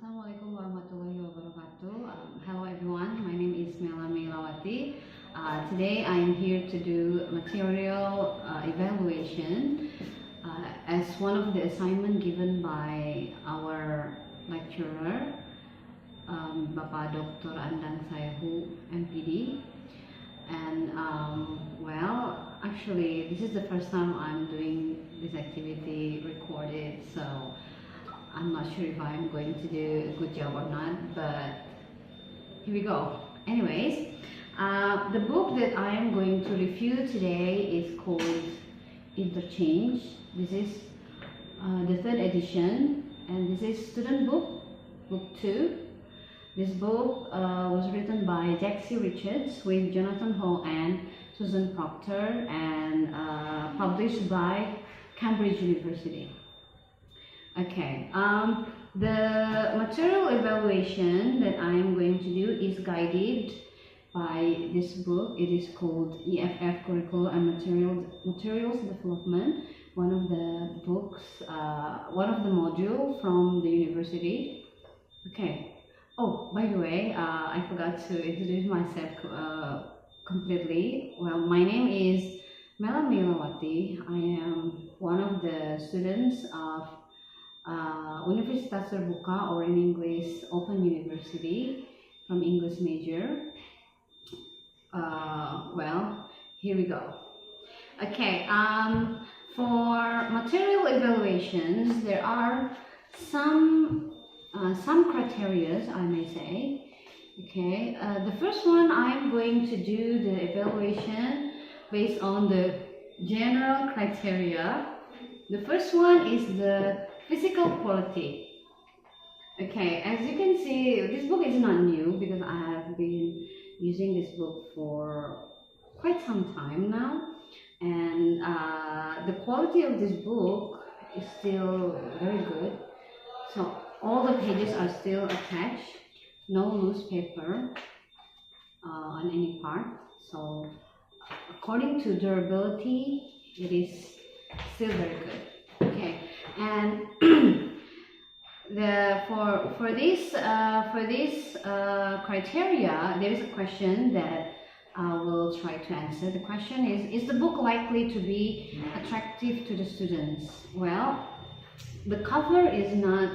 Assalamualaikum warahmatullahi wabarakatuh. Hello everyone, my name is Mela Melawati. Today I am here to do material evaluation as one of the assignment given by our lecturer, Bapak Dr. Andang Saehu M.Pd. And well, actually this is the first time I'm doing this activity recorded, so I'm not sure if I'm going to do a good job or not, but here we go. Anyways, the book that I am going to review today is called Interchange. This is the third edition, and this is student book 2. This book was written by Jaxie Richards with Jonathan Hall and Susan Proctor, and published by Cambridge University. Okay, the material evaluation that I am going to do is guided by this book. It is called EFF Curriculum and Materials Development, one of the books, one of the module from the university. Okay. Oh, by the way, I forgot to introduce myself completely. Well, my name is Mela Melawati. I am one of the students of Universitas Terbuka, or in English, Open University, from English major. Well, here we go. Okay, for material evaluations, there are some criteria, I may say. Okay, the first one, I'm going to do the evaluation based on the general criteria. The first one is the physical quality. Okay, as you can see, this book is not new because I have been using this book for quite some time now, and the quality of this book is still very good. So all the pages are still attached, no loose paper on any part. So according to durability, it is still very good. Okay, and for this criteria, there is a question that I will try to answer. The question is the book likely to be attractive to the students? Well, the cover is not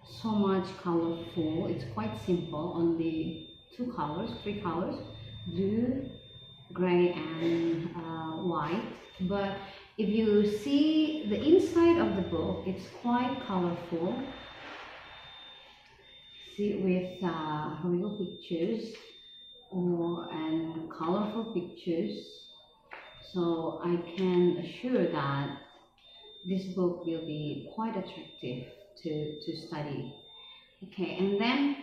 so much colorful. It's quite simple, only 3 colors, blue, gray, and white. But if you see the inside of the book, it's quite colorful. See, with real pictures and colorful pictures. So I can assure that this book will be quite attractive to study. Okay, and then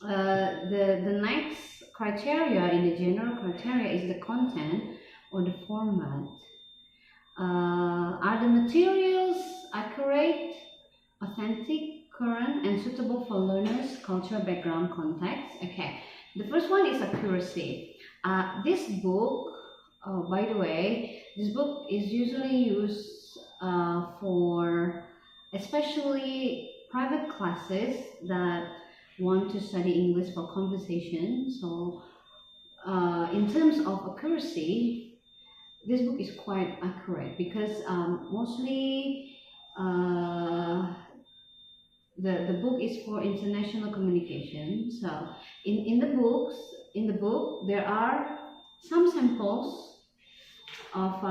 the next criteria in the general criteria is the content or the format. Are the materials accurate, authentic, current, and suitable for learners' cultural background context? Okay, the first one is accuracy. This book, by the way, this book is usually used for especially private classes that want to study English for conversation. So in terms of accuracy, this book is quite accurate because mostly the book is for international communication. So in the book there are some samples of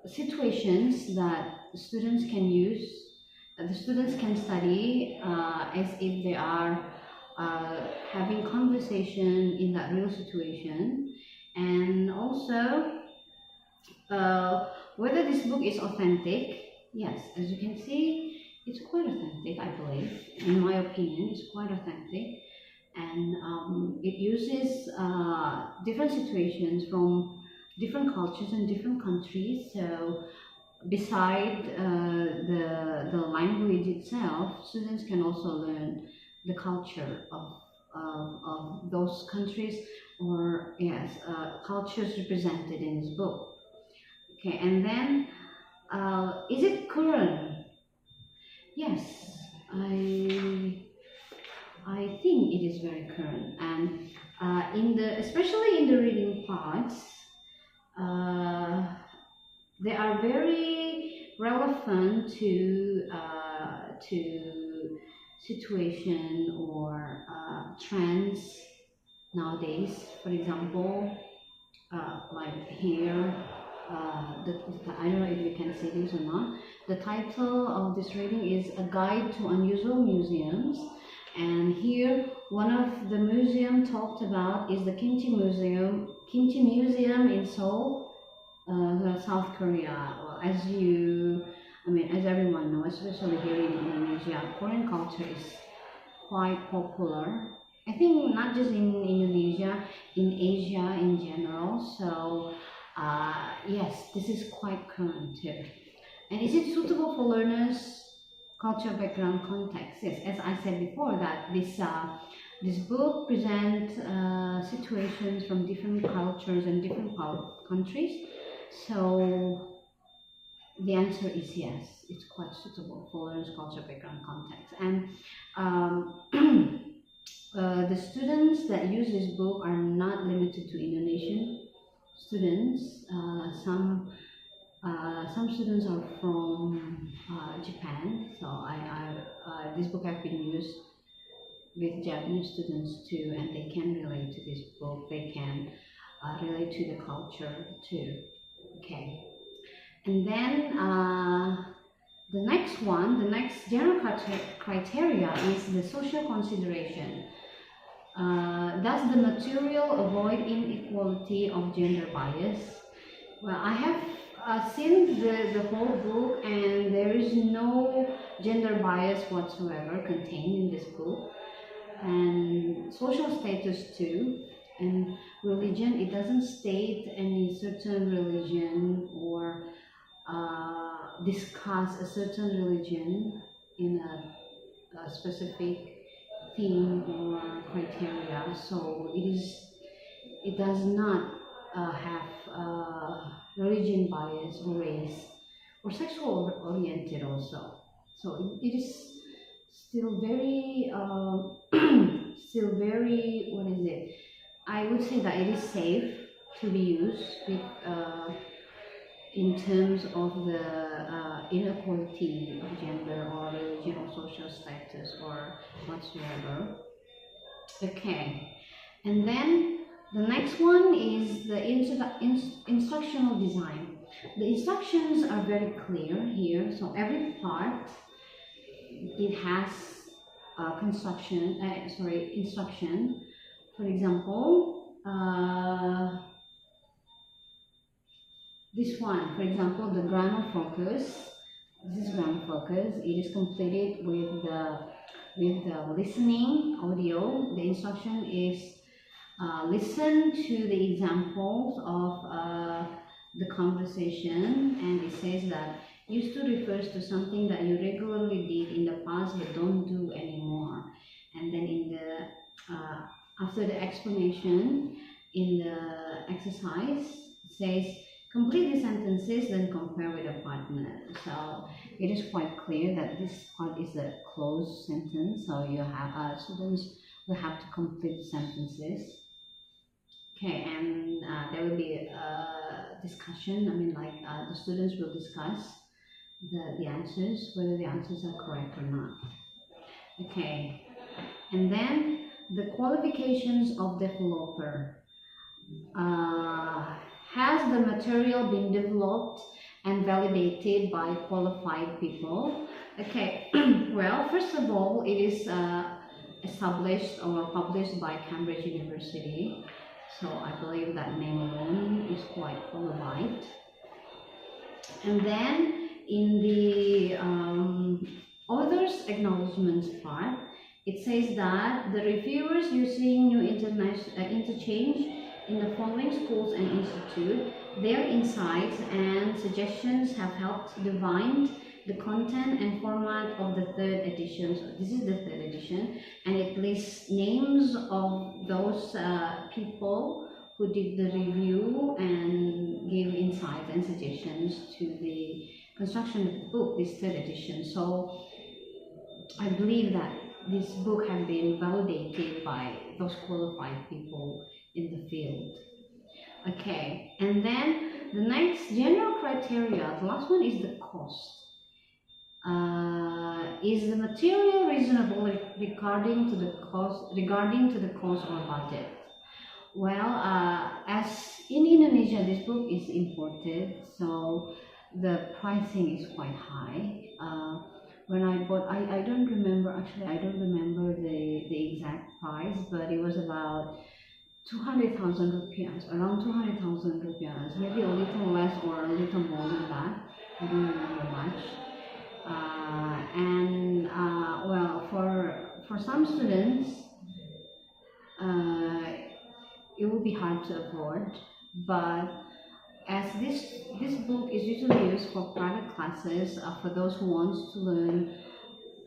situations that students can use, that the students can study as if they are having conversation in that real situation. And also whether this book is authentic. Yes, as you can see, it's quite authentic, I believe. In my opinion, it's quite authentic, and it uses different situations from different cultures and different countries. So beside the language itself, students can also learn the culture of those countries, or yes, cultures represented in this book. Okay, and then is it current? yes, I I think it is very current, and especially in the reading parts, uh, they are very relevant to situation or trends nowadays. For example, like here, I don't know if you can see this or not. The title of this reading is A Guide to Unusual Museums. And here, one of the museum talked about is the Kimchi Museum in Seoul, South Korea. Well, as everyone knows, especially here in Indonesia, Korean culture is quite popular. I think not just in Indonesia, in Asia in general. So, yes, this is quite current too. And is it suitable for learners' culture background context? Yes, as I said before, that this book presents situations from different cultures and different countries. So the answer is yes, it's quite suitable for learners' culture background context. And the students that use this book are not limited to Indonesian students. Some students are from Japan, so this book has been used with Japanese students too, and they can relate to this book. They can relate to the culture too. Okay, and then the next general criteria is the social consideration. Does the material avoid inequality of gender bias? Well, I have seen the whole book, and there is no gender bias whatsoever contained in this book. And social status too, and religion, it doesn't state any certain religion or discuss a certain religion in a specific theme or criteria. So it does not have religion bias or race or sexual oriented also. So it is still very what is it, I would say that it is safe to be used with in terms of the inequality of gender or religion or social status or whatsoever. Okay, and then the next one is the instructional design. The instructions are very clear here, so every part it has instruction. For example, this one, for example, the grammar focus. This is grammar focus. It is completed with the listening audio. The instruction is listen to the examples of the conversation, and it says that used to refers to something that you regularly did in the past but don't do anymore. And then in the after the explanation in the exercise, it says complete the sentences, then compare with a partner. So it is quite clear that this part is a closed sentence, so you have students will have to complete the sentences. Okay, and there will be a discussion. I mean, like the students will discuss the answers, whether the answers are correct or not. Okay, and then the qualifications of developer. Has the material been developed and validated by qualified people? Okay, well, first of all, it is established or published by Cambridge University. So I believe that name alone is quite qualified. And then in the author's acknowledgements part, it says that the reviewers using new interchange in the following schools and institute, their insights and suggestions have helped define the content and format of the third edition. So this is the third edition, and it lists names of those people who did the review and gave insights and suggestions to the construction of the book, this third edition. So I believe that this book has been validated by those qualified people in the field. Okay, and then the next general criteria, the last one is the cost. Is the material reasonable regarding to the cost or budget? Well, as in Indonesia, this book is imported, so the pricing is quite high. When I bought, I don't remember, actually I don't remember the exact price, but it was about 200,000 rupiahs, around 200,000 rupiahs, maybe a little less or a little more than that. I don't remember much. Well, for some students, it will be hard to afford, but as this book is usually used for private classes, for those who want to learn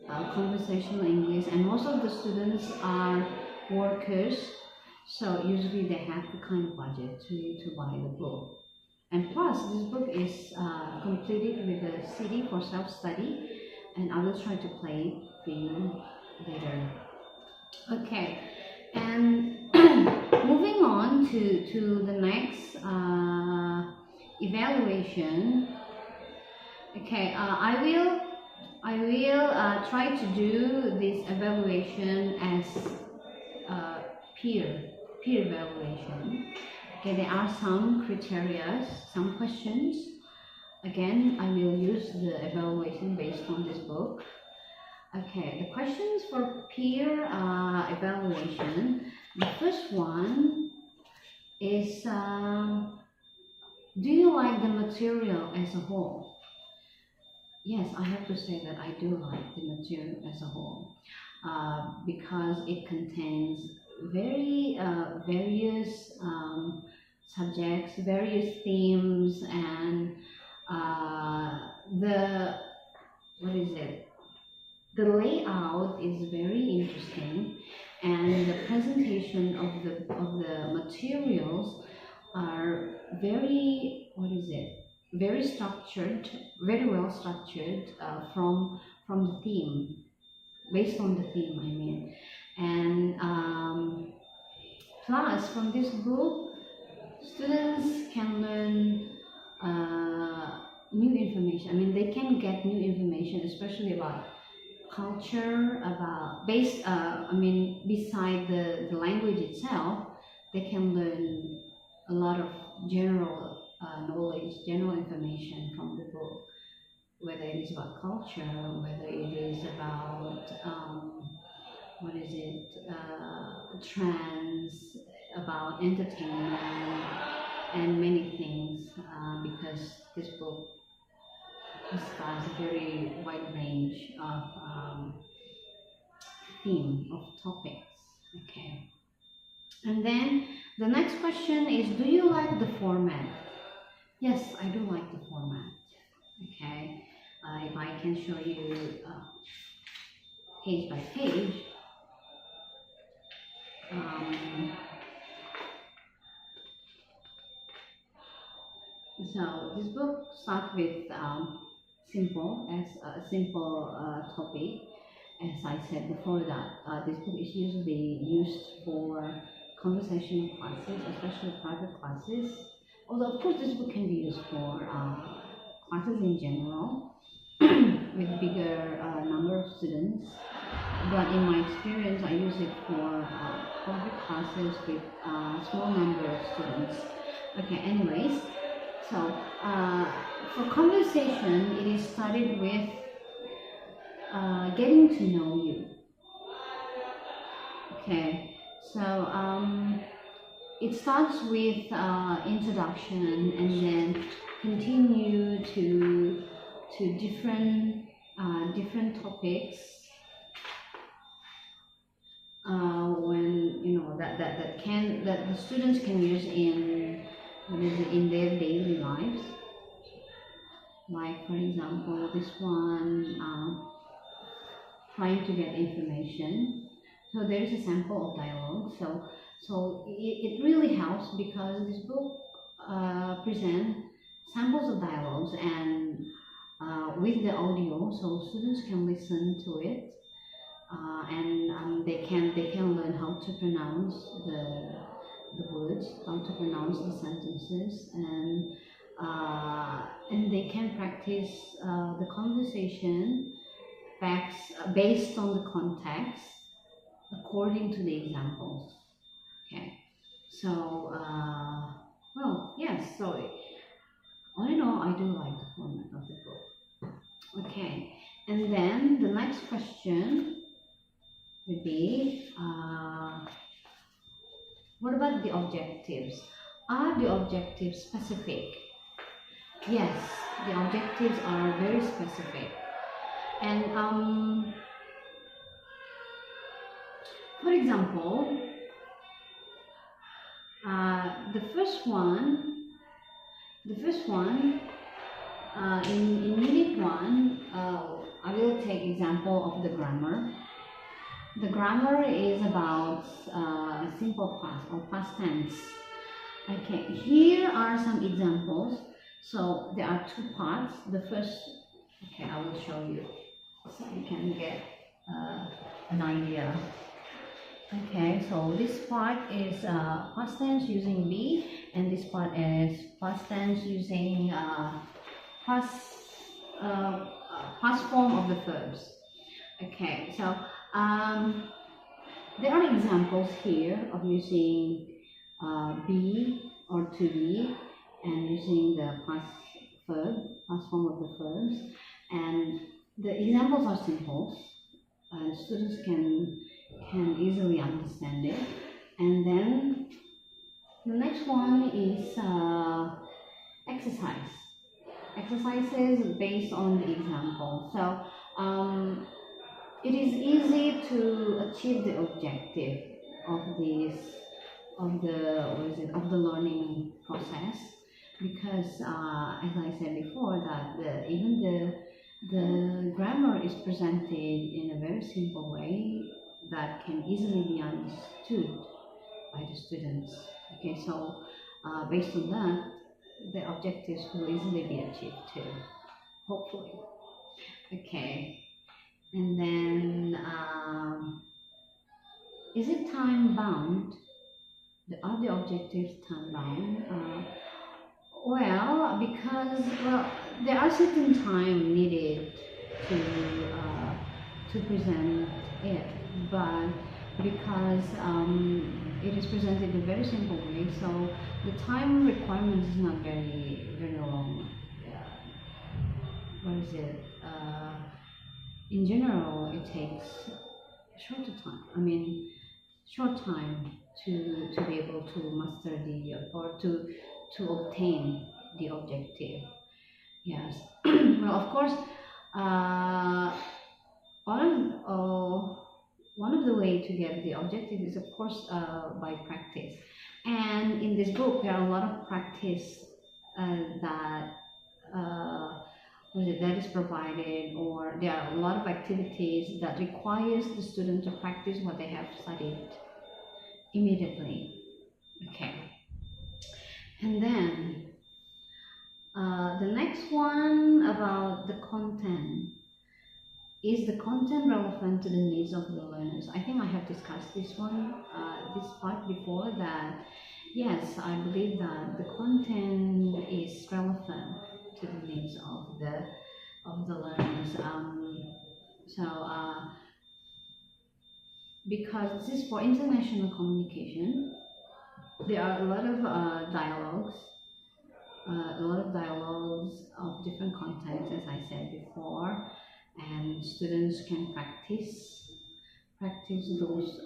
conversational English, and most of the students are workers, so usually they have the kind of budget to buy the book. And plus, this book is completed with a CD for self-study, and I will try to play it for you later. Okay, and moving on to the next evaluation. Okay, I will try to do this evaluation as peer evaluation. Okay, there are some criteria, some questions. Again, I will use the evaluation based on this book. Okay, the questions for peer evaluation. The first one is, do you like the material as a whole? Yes, I have to say that I do like the material as a whole, because it contains various subjects, various themes, and the layout is very interesting, and the presentation of the materials are very structured, very well structured, from the theme, based on the theme, I mean. And plus, from this book, students can learn new information. I mean, they can get new information, especially about culture, beside the language itself, they can learn a lot of general knowledge, general information from the book, whether it is about culture, whether it is about trends, about entertainment, and many things, because this book discusses a very wide range of theme, of topics. Okay, and then the next question is, do you like the format? Yes, I do like the format. Okay, if I can show you page by page. So this book starts with simple topic. As I said before that, this book is usually used for conversational classes, especially private classes. Although of course this book can be used for classes in general with bigger number of students. But in my experience, I use it for private classes with small number of students. Okay, anyways, so for conversation, it is started with getting to know you. Okay, so it starts with introduction and then continue to different topics. When that the students can use in their daily lives. Like for example, this one, trying to get information. So there is a sample of dialogue. So it really helps because this book presents samples of dialogues and with the audio, so students can listen to it. and they can learn how to pronounce the words, how to pronounce the sentences, and they can practice the conversation facts based on the context according to the examples. Okay, so well, yes. So all in all, I do like the format of the book. Okay, and then the next question would be, what about the objectives? Are the objectives specific? Yes, the objectives are very specific. And for example, the first one in unit 1, I will take example of the grammar. The grammar is about simple past or past tense. Okay, here are some examples. So there are 2 parts. The first, okay, I will show you so you can get an idea. Okay, so this part is past tense using be, and this part is past tense using past form of the verbs. Okay, so there are examples here of using be or to be, and using the past form of the verbs, and the examples are simple, and students can easily understand it. And then the next one is exercises based on the example. So it is easy to achieve the objective of the learning process, because as I said before, that even the grammar is presented in a very simple way that can easily be understood by the students. Okay, so based on that, the objectives will easily be achieved too, hopefully. Okay, and then is it time bound? Are the objectives time bound? Well, because there are certain time needed to present it, but because it is presented in a very simple way, so the time requirement is not very long. What is it? In general, it takes short time to be able to master or to obtain the objective. Yes. Well, of course, one of the way to get the objective is, of course, by practice. And in this book, there are a lot of practice that is provided, or there are a lot of activities that requires the student to practice what they have studied immediately. Okay. And then the next one about the content. Is the content relevant to the needs of the learners? I think I have discussed this part before, that yes, I believe that the content is relevant to the needs of the learners. Because this is for international communication, there are a lot of dialogues of different contexts, as I said before, and students can practice those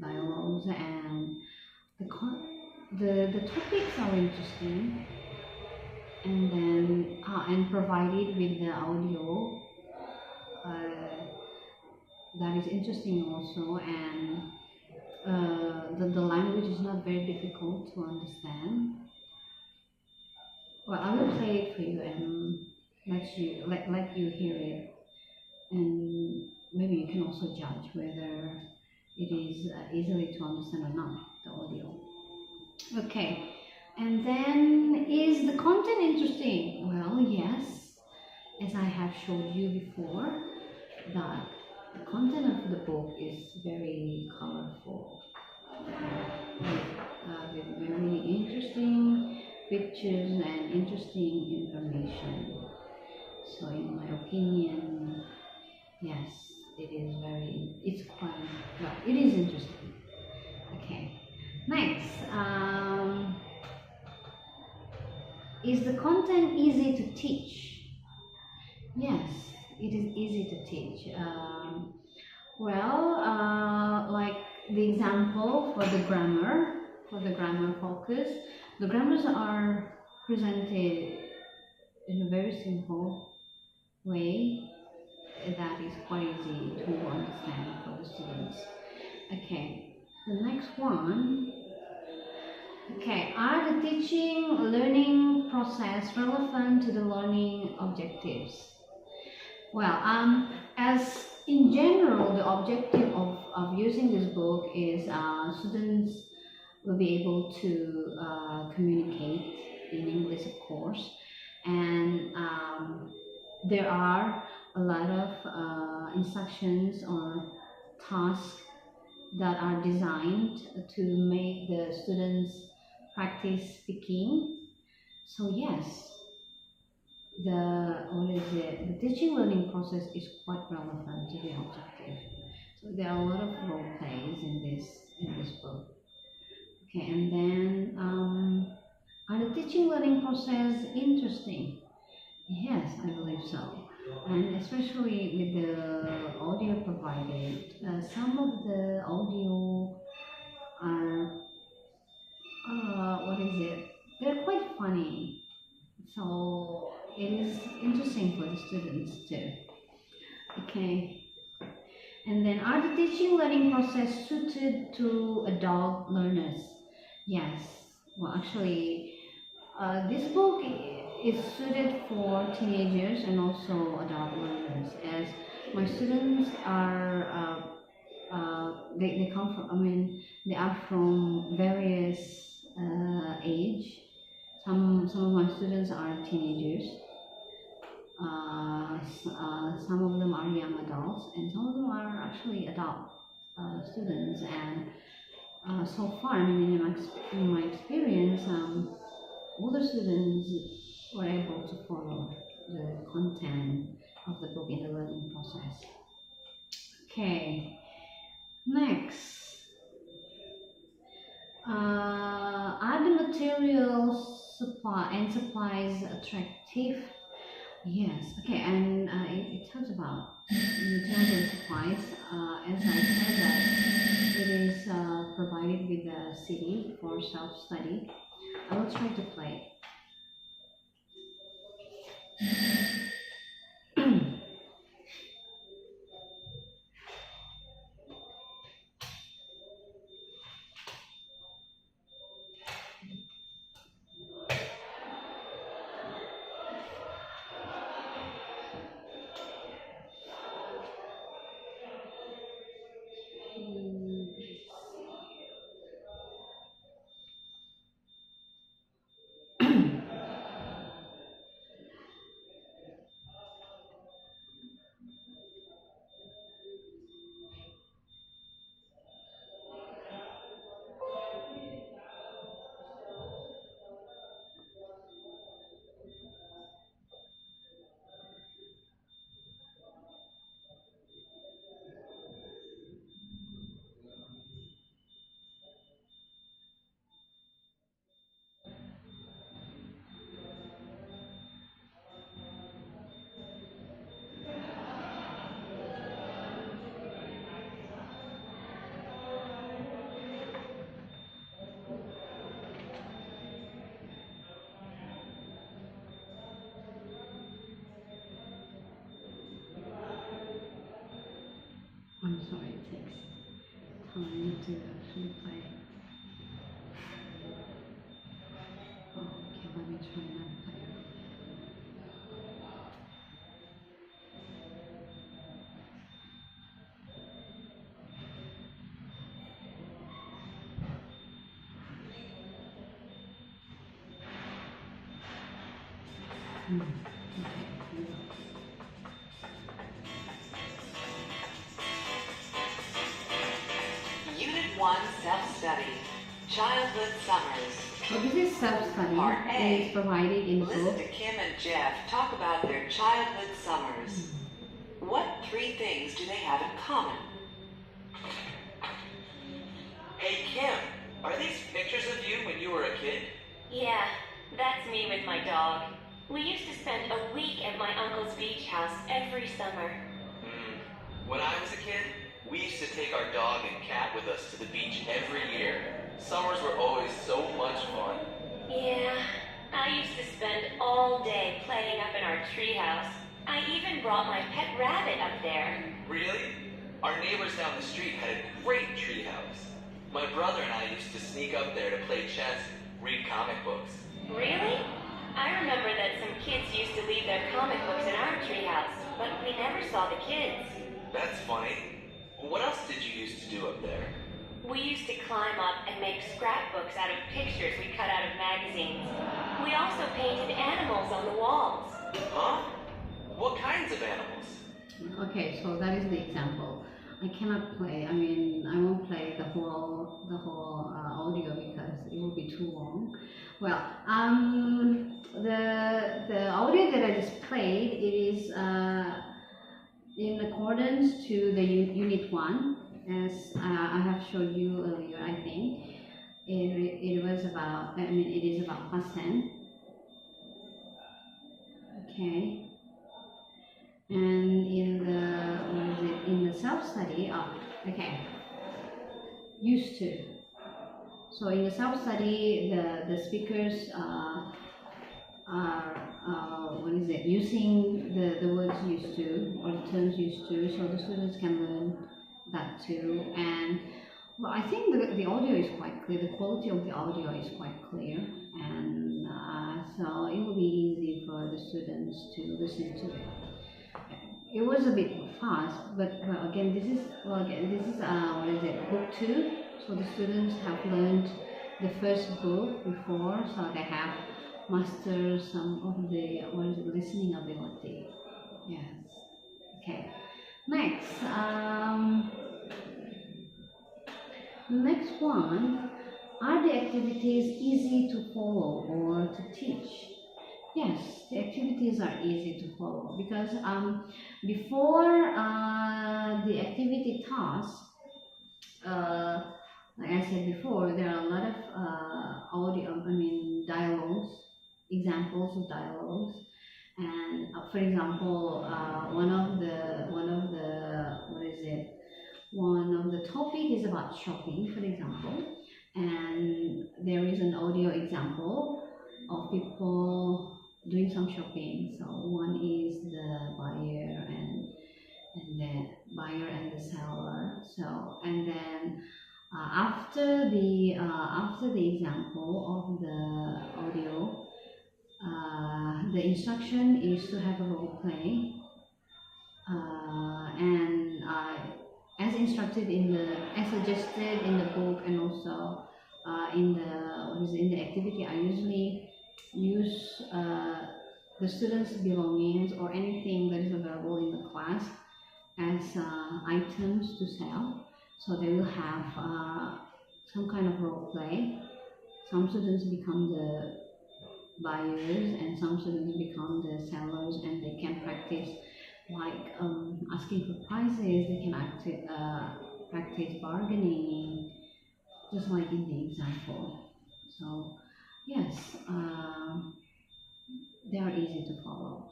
dialogues, and the topics are interesting, and then and provided with the audio that is interesting also, and the language is not very difficult to understand. Well, I will play it for you and let you hear it, and maybe you can also judge whether it is easily to understand or not, the audio. Okay, and then, is the content interesting? Well, yes, as I have showed you before, that the content of the book is very colorful, with very interesting pictures and interesting information. So in my opinion, yes, it's quite, well, it is interesting. Okay, next, is the content easy to teach? Yes, it is easy to teach. Like the example for the grammar focus, the grammars are presented in a very simple way that is quite easy to understand for the students. Okay, the next one. Okay, are the teaching learning process relevant to the learning objectives? Well, as in general, the objective of using this book is students will be able to communicate in English, of course, and there are a lot of instructions or tasks that are designed to make the students practice speaking. So yes, the teaching learning process is quite relevant to the objective. So there are a lot of role plays in this book. Okay, and then are the teaching learning process interesting? Yes, I believe so. And especially with the audio provided, some of the audio are, they're quite funny. So it is interesting for the students too. Okay. And then are the teaching learning process suited to adult learners? Yes. Well, actually, this book is suited for teenagers and also adult learners, as my students are they come from, I mean, they are from various age. Some of my students are teenagers. Some of them are young adults, and some of them are actually adult students. And so far, I mean, in my experience, older students were able to follow the content of the book in the learning process. Okay, next. Are the materials supplies attractive? Yes. Okay, and it talks about materials and supplies. As I said, that it is provided with a CD for self-study. I will try to play it. I'm sorry, it takes time to actually play. Oh, okay, let me try another player. Okay, here we go. 1 Self-Study, Childhood Summers. So this is self-study. Part A. It is provided in the Listen book. to Kim and Jeff talk about their childhood summers. What 3 things do they have in common? Hey Kim, are these pictures of you when you were a kid? Yeah, that's me with my dog. We used to spend a week at my uncle's beach house every summer. When I was a kid, we used to take our dog and cat with us to the beach every year. Summers were always so much fun. Yeah, I used to spend all day playing up in our treehouse. I even brought my pet rabbit up there. Really? Our neighbors down the street had a great treehouse. My brother and I used to sneak up there to play chess, read comic books. Really? I remember that some kids used to leave their comic books in our treehouse, but we never saw the kids. That's funny. What else did you used to do up there? We used to climb up and make scrapbooks out of pictures we cut out of magazines. We also painted animals on the walls. Huh? What kinds of animals? Okay, so that is the example. I cannot play. I mean, I won't play the whole audio because it will be too long. Well, the audio that I just played, it is in accordance to the unit 1, as I have showed you earlier. I think it was about. I mean, it is about past tense. Okay. And in the self-study, okay, used to. So in the self-study, the speakers are using the words used to, or the terms used to, so the students can learn that too. And well, I think the audio is quite clear. The quality of the audio is quite clear, and so it will be easy for the students to listen to it. It was a bit fast, but well, again, this is what is it? Book 2. So the students have learned the first book before, so they have mastered some of the listening ability. Yes. Okay. Next, the next one, are the activities easy to follow or to teach? Yes, the activities are easy to follow because before the activity task, like I said before, there are a lot of dialogues, examples of dialogues, and for example, one of the topic is about shopping, for example, and there is an audio example of people doing some shopping. So one is the buyer and the seller. So and then after the example of the audio, the instruction is to have a role play, and as instructed as suggested in the book, and also in the activity, I usually use the students' belongings or anything that is available in the class as items to sell. So they will have some kind of role play. Some students become the buyers and some students become the sellers, and they can practice like asking for prices. They can practice bargaining, just like in the example. So yes, they are easy to follow.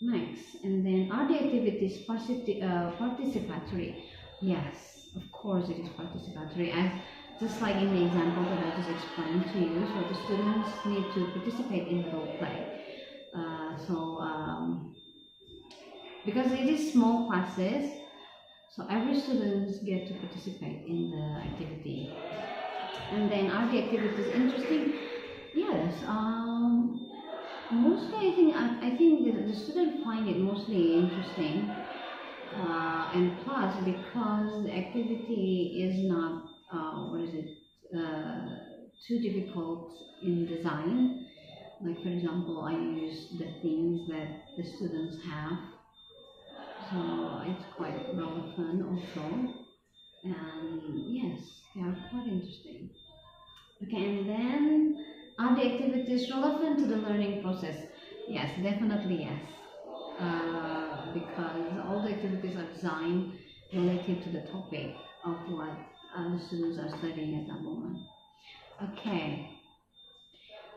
Next, and then are the activities participatory? Yes, of course it is participatory, as just like in the example that I just explained to you. So the students need to participate in the role play. Because it is small classes, so every student gets to participate in the activity. And then are the activities interesting? Yes. Mostly, I think the student find it mostly interesting, and plus because the activity is not too difficult in design. Like for example, I use the things that the students have, so it's quite well fun also. and yes, they are quite interesting. Okay, and then are the activities relevant to the learning process? Yes, definitely yes. Because all the activities are designed related to the topic of what the students are studying at that moment. Okay,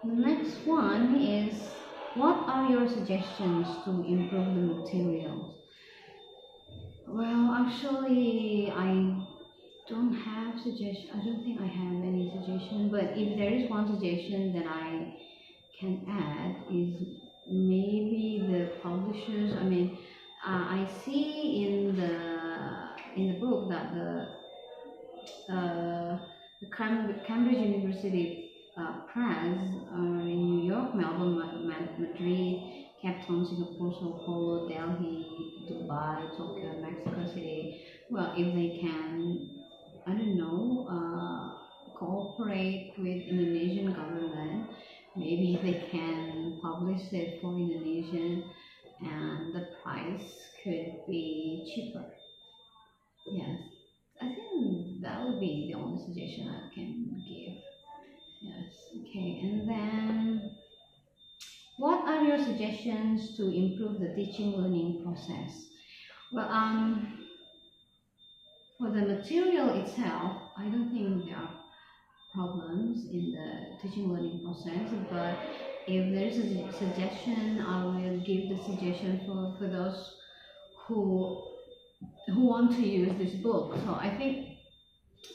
the next one is, what are your suggestions to improve the materials? Well, actually, I don't have suggestion. I don't think I have any suggestion. But if there is one suggestion that I can add is maybe the publishers. I mean, I see in the book that the Cambridge University Press in New York, Melbourne, Madrid, Cape Town, Singapore, Sao Paulo, Delhi, Dubai, Tokyo, Mexico City. Well, if they can, I don't know, cooperate with Indonesian government, maybe they can publish it for Indonesian, and the price could be cheaper. Yes, I think that would be the only suggestion I can give. Yes, okay, and then what are your suggestions to improve the teaching learning process? Well, for the material itself, I don't think there are problems in the teaching learning process, but if there is a suggestion, I will give the suggestion for those who want to use this book. So I think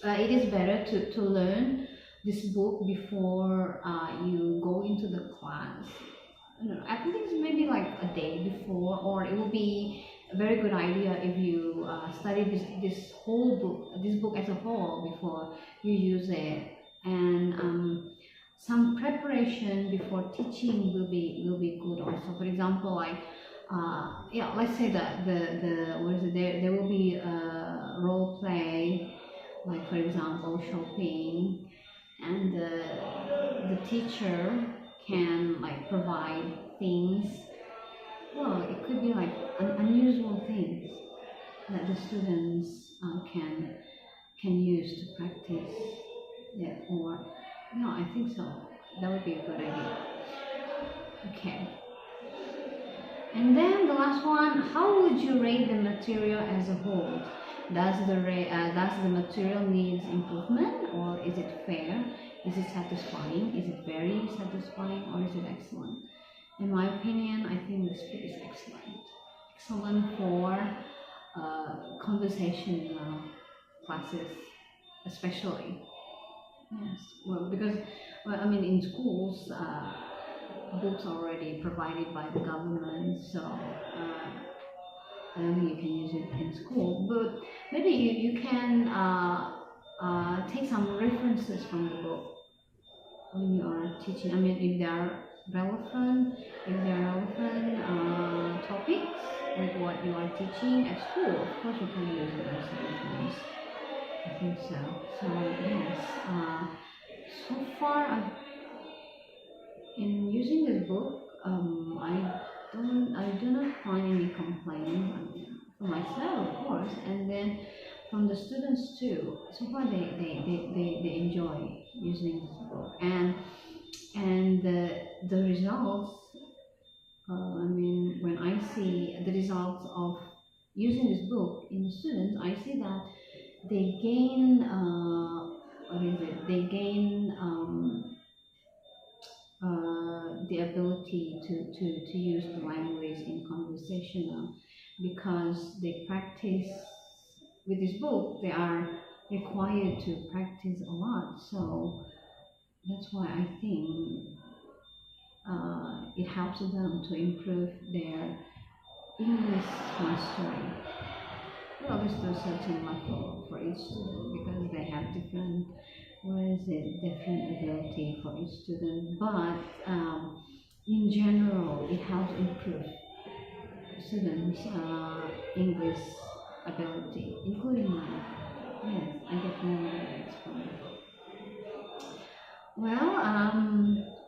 it is better to learn this book before you go into the class. I don't know, I think it's maybe like a day before, or it will be a very good idea if you study this whole book, this book as a whole before you use it, and some preparation before teaching will be good also. For example, like yeah, let's say that the what is it? There will be a role play, like for example shopping, and the teacher can like provide things. Well, it could be like unusual things that the students can use to practice. Yeah, or no, I think so. That would be a good idea. Okay. And then the last one, how would you rate the material as a whole? Does the material needs improvement, or is it fair? Is it satisfying? Is it very satisfying, or is it excellent? In my opinion, I think this book is excellent. Excellent for conversational classes, especially. Yes, well, because I mean, in schools, books are already provided by the government, so I don't think you can use it in school. But maybe you can take some references from the book when you are teaching. I mean, if they are relevant, topics with what you are teaching at school, of course you can use it as a reference. I think so. So yes, so far in using this book, I do not find any complaint. I mean, for myself, of course, and then from the students too. So far, they enjoy using this book, and the results. I mean, when I see the results of using this book in the students, I see that they gain They gain the ability to use the language in conversational, because they practice with this book. They are required to practice a lot, so that's why I think it helps them to improve their English mastery. Well, at least to a certain level for each student, because they have different different ability for each student. But in general, it helps improve students' English ability, including mine. Yes, I get more grades from it. Well,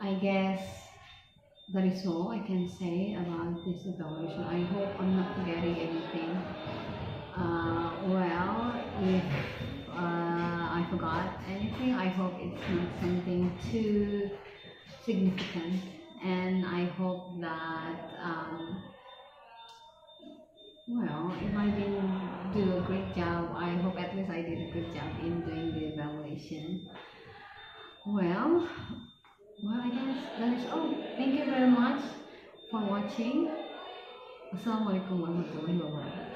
I guess that is all I can say about this evaluation. I hope I'm not forgetting anything. Well, if hope it's not something too significant, and I hope that well, if I didn't do a great job, I hope at least I did a good job in doing the evaluation. Well, I guess that is all. Thank you very much for watching. Assalamualaikum warahmatullahi wabarakatuh.